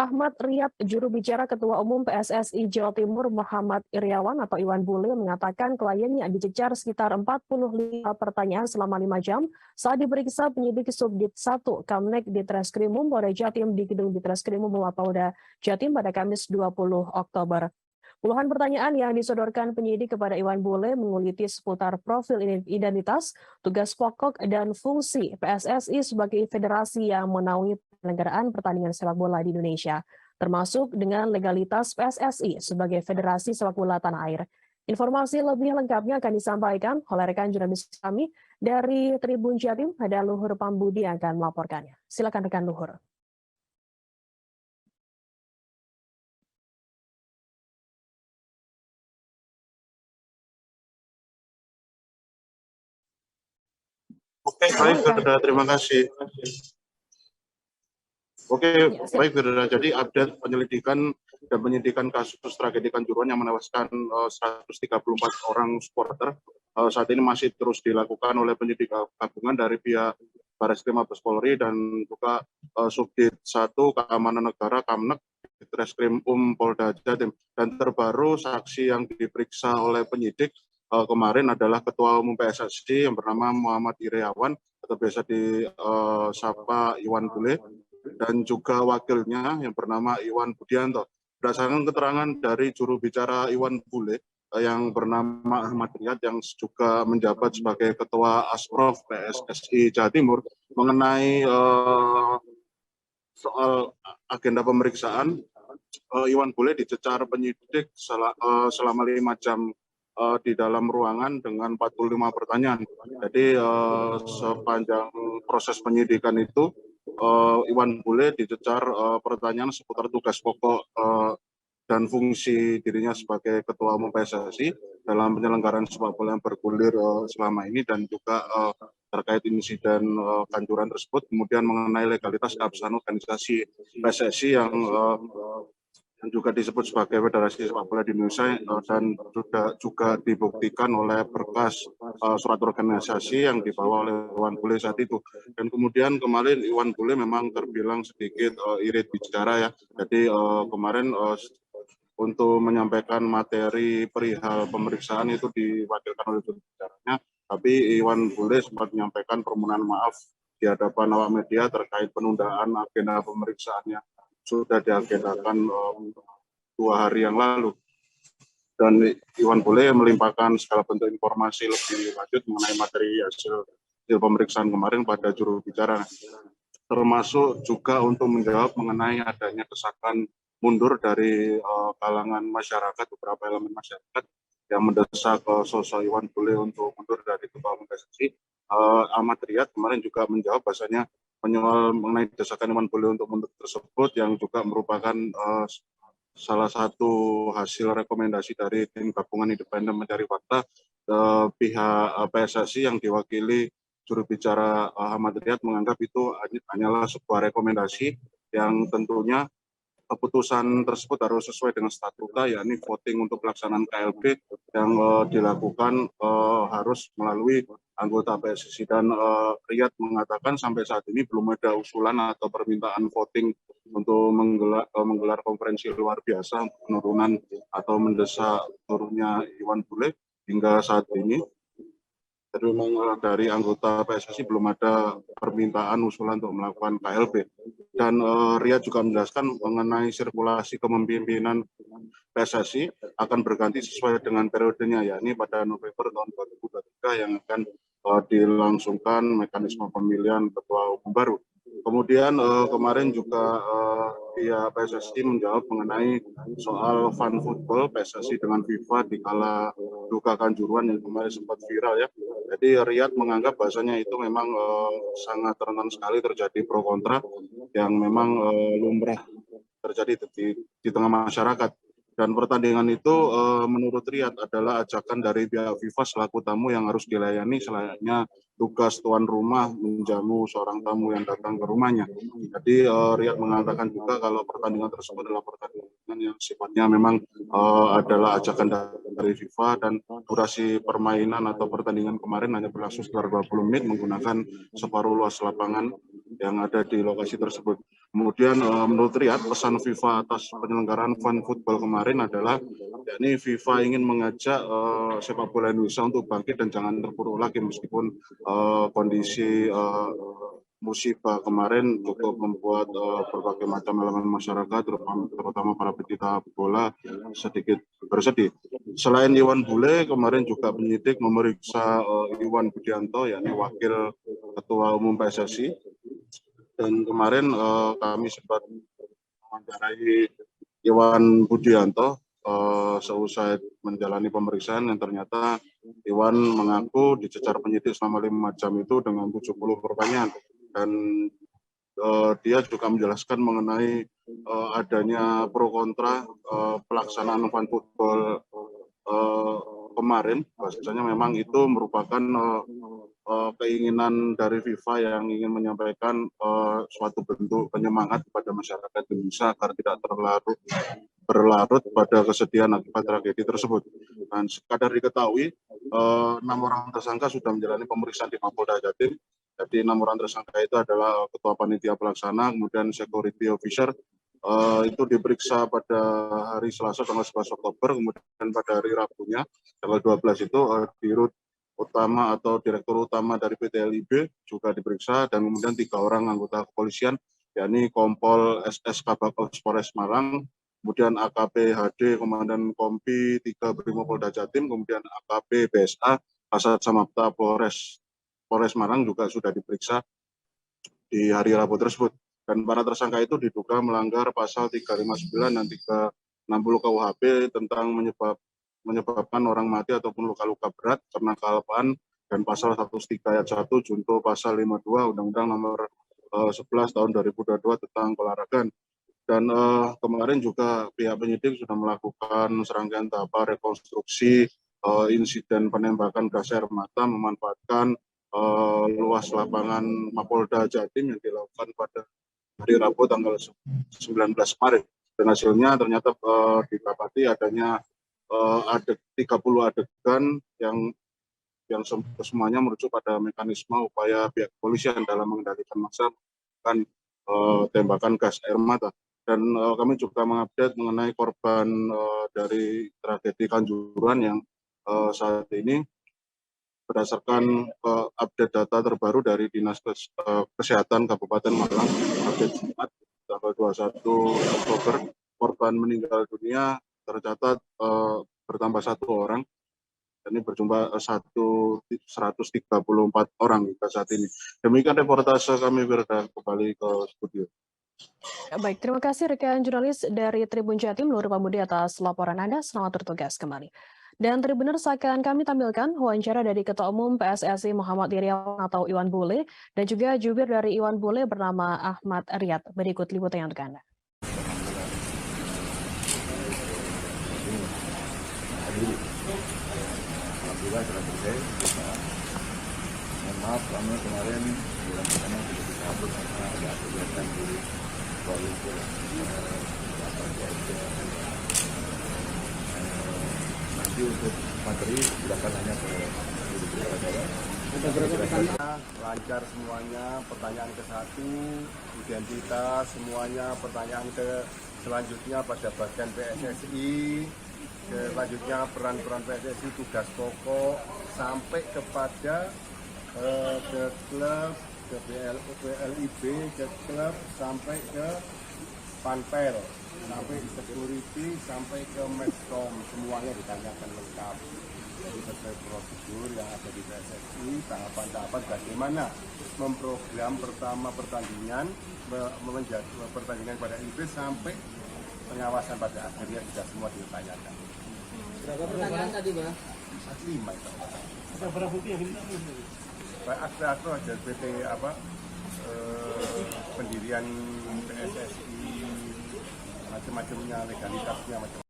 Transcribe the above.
Ahmad Riyad, juru bicara Ketua Umum PSSI Jawa Timur Muhammad Iryawan atau Iwan Bule mengatakan kliennya dicecar sekitar 45 pertanyaan selama 5 jam saat diperiksa penyidik Subdit 1 Kamnek Ditreskrimum Polda Jatim di Gedung Ditreskrimum Polda Jatim pada Kamis 20 Oktober. Puluhan pertanyaan yang disodorkan penyidik kepada Iwan Bule menguliti seputar profil identitas, tugas pokok, dan fungsi PSSI sebagai federasi yang menaungi penyelenggaraan pertandingan sepak bola di Indonesia, termasuk dengan legalitas PSSI sebagai federasi sepak bola tanah air. Informasi lebih lengkapnya akan disampaikan oleh rekan jurnalis kami dari Tribun Jatim, ada Luhur Pambudi yang akan melaporkannya. Silakan rekan Luhur. Oke, baik, Saudara, terima kasih. Oke, baik, Saudara. Jadi update penyelidikan dan penyidikan kasus tragedi Kanjuruhan yang menewaskan 134 orang supporter saat ini masih terus dilakukan oleh penyidik gabungan dari pihak Barreskrim Mabes Polri dan juga Subdit 1 Keamanan Negara Kamnek Ditreskrim Polda Jatim. Dan terbaru saksi yang diperiksa oleh penyidik kemarin adalah Ketua Umum PSSI yang bernama Muhammad Iryawan atau biasa disapa Iwan Bule, dan juga wakilnya yang bernama Iwan Budianto. Berdasarkan keterangan dari juru bicara Iwan Bule yang bernama Ahmad Riyad yang juga menjabat sebagai Ketua Asprof PSSI Jawa Timur mengenai soal agenda pemeriksaan, Iwan Bule dicecar penyidik selama 5 jam di dalam ruangan dengan 45 pertanyaan. Jadi sepanjang proses penyidikan itu Iwan Bule dicecar pertanyaan seputar tugas pokok dan fungsi dirinya sebagai Ketua Umum PSSI dalam penyelenggaraan sepak bola yang bergulir selama ini, dan juga terkait insiden Kanjuruhan tersebut, kemudian mengenai legalitas keabsahan organisasi PSSI yang juga disebut sebagai Federasi Sepak Bola di Indonesia, dan juga dibuktikan oleh berkas surat organisasi yang dibawa oleh Iwan Bule saat itu. Dan kemudian kemarin Iwan Bule memang terbilang sedikit irit bicara ya. Jadi kemarin untuk menyampaikan materi perihal pemeriksaan itu diwakilkan oleh juru bicaranya, tapi Iwan Bule sempat menyampaikan permohonan maaf di hadapan awak media terkait penundaan agenda pemeriksaannya sudah diagendakan 2 hari yang lalu. Dan Iwan Bule melimpahkan segala bentuk informasi lebih lanjut mengenai materi hasil pemeriksaan kemarin pada juru bicara, termasuk juga untuk menjawab mengenai adanya desakan mundur dari kalangan masyarakat, beberapa elemen masyarakat yang mendesak sosok Iwan Bule untuk mundur dari Ketua Umum PSSI. Ahmad Riyad kemarin juga menjawab bahasanya menyoal mengenai desakan Iwan Bule untuk mundur tersebut yang juga merupakan salah satu hasil rekomendasi dari tim gabungan independen mencari fakta pihak PSSI yang diwakili juru bicara Ahmad Riyad menganggap itu hanyalah sebuah rekomendasi yang tentunya keputusan tersebut harus sesuai dengan statuta, yakni voting untuk pelaksanaan KLB yang dilakukan harus melalui anggota PSSI. Dan Riyad mengatakan sampai saat ini belum ada usulan atau permintaan voting untuk menggelar konferensi luar biasa untuk penurunan atau mendesak turunnya Iwan Bule hingga saat ini. Jadi memang dari anggota PSSI belum ada permintaan usulan untuk melakukan KLB. Dan Riyad juga menjelaskan mengenai sirkulasi kepemimpinan PSSI akan berganti sesuai dengan periodenya, yakni pada November tahun 2023 yang akan dilangsungkan mekanisme pemilihan ketua umum baru. Kemudian kemarin juga pihak PSSI menjawab mengenai soal fun football PSSI dengan FIFA di kala duka Kanjuruhan yang kemarin sempat viral ya. Jadi Riyad menganggap bahasanya itu memang sangat rentan sekali terjadi pro kontra yang memang lumrah terjadi di tengah masyarakat. Dan pertandingan itu menurut Riyad adalah ajakan dari pihak FIFA selaku tamu yang harus dilayani selayaknya tugas tuan rumah menjamu seorang tamu yang datang ke rumahnya. Jadi Riyad mengatakan juga kalau pertandingan tersebut adalah pertandingan yang sifatnya memang adalah ajakan dari FIFA, dan durasi permainan atau pertandingan kemarin hanya berlangsung sekitar 20 menit menggunakan separuh luas lapangan yang ada di lokasi tersebut. Kemudian menurut Riyad, pesan FIFA atas penyelenggaraan Fun Football kemarin adalah yakni FIFA ingin mengajak sepak bola Indonesia untuk bangkit dan jangan terpuruk lagi meskipun kondisi musibah kemarin cukup membuat berbagai macam elemen masyarakat, terutama para pecinta bola sedikit bersedih. Selain Iwan Bule, kemarin juga penyidik memeriksa Iwan Budianto, yakni Wakil Ketua Umum PSSI. Dan kemarin kami sempat mewawancarai Iwan Budianto seusai menjalani pemeriksaan yang ternyata Iwan mengaku dicecar penyidik selama 5 jam itu dengan 70 pertanyaan. Dan dia juga menjelaskan mengenai adanya pro kontra pelaksanaan Fun Football kemarin. Bahwasanya memang itu merupakan keinginan dari FIFA yang ingin menyampaikan suatu bentuk penyemangat kepada masyarakat Indonesia agar tidak berlarut pada kesedihan akibat tragedi tersebut. Dan sekadar diketahui, 6 orang tersangka sudah menjalani pemeriksaan di Mapolda Jatim. Jadi 6 orang tersangka itu adalah Ketua Panitia Pelaksana, kemudian Security Officer, itu diperiksa pada hari Selasa tanggal 11 Oktober, kemudian pada hari Rabunya tanggal 12 itu Dirut Utama atau Direktur Utama dari PT LIB juga diperiksa, dan kemudian 3 orang anggota kepolisian, yakni Kompol SS Kabak Polres Malang, kemudian AKP HD Komandan Kompi 3 Brimopolda Jatim, kemudian AKP BSA Kasat Samapta Polres Malang juga sudah diperiksa di hari Rabu tersebut. Dan para tersangka itu diduga melanggar pasal 359 dan 360 KUHP tentang menyebabkan orang mati ataupun luka-luka berat karena kealpaan, dan pasal 103 ayat 1 junto pasal 52 Undang-Undang nomor 11 tahun 2022 tentang keolahragaan. Dan kemarin juga pihak penyidik sudah melakukan serangkaian tahap rekonstruksi insiden penembakan gas air mata memanfaatkan luas lapangan Mapolda Jatim yang dilakukan pada hari Rabu tanggal 19 Maret. Dan hasilnya ternyata didapati adanya 30 adegan yang semuanya merujuk pada mekanisme upaya pihak kepolisian dalam mengendalikan massa menggunakan tembakan gas air mata. Dan kami juga mengupdate mengenai korban dari tragedi Kanjuruhan yang saat ini berdasarkan update data terbaru dari Dinas Kesehatan Kabupaten Malang, update Jumat tanggal 21 Oktober, korban meninggal dunia tercatat bertambah 1 orang. Ini berjumlah 134 orang hingga saat ini. Demikian reportase kami, Firda, kembali ke studio. Ya, baik, terima kasih rekan jurnalis dari Tribun Jatim, Nur Pambudi atas laporan Anda. Selamat bertugas kembali. Dan Tribuners, akan kami tampilkan wawancara dari Ketua Umum PSSI Muhammad Iryawan atau Iwan Bule, dan juga jubir dari Iwan Bule bernama Ahmad Riyad. Berikut liputan untuk Anda. Alhamdulillah sudah selesai. Mohon maaf karena kemarin bulan pertama tidak disambut karena ada kegiatan di koalisi nanti untuk materi silakan hanya ke lancar semuanya, pertanyaan ke-1 identitas semuanya, pertanyaan ke selanjutnya pada bagian PSSI, selanjutnya peran-peran PSSI, tugas pokok, sampai kepada ke klub, ke PLIB, ke klub, sampai ke Panpel, sampai security, sampai ke Medcom, semuanya ditanyakan lengkap. Jadi sesuai prosedur yang ada di PSSI, tahapan-tahapan bagaimana memprogram pertama pertandingan, pertandingan pada IB sampai pengawasan pada akhirnya sudah semua ditanyakan. Berapa pertanyaan tadi, Pak? 5 itu. Berapa bukti yang diminta? Akte-akte ada PT pendirian PSSI, macam-macamnya, legalitasnya macam.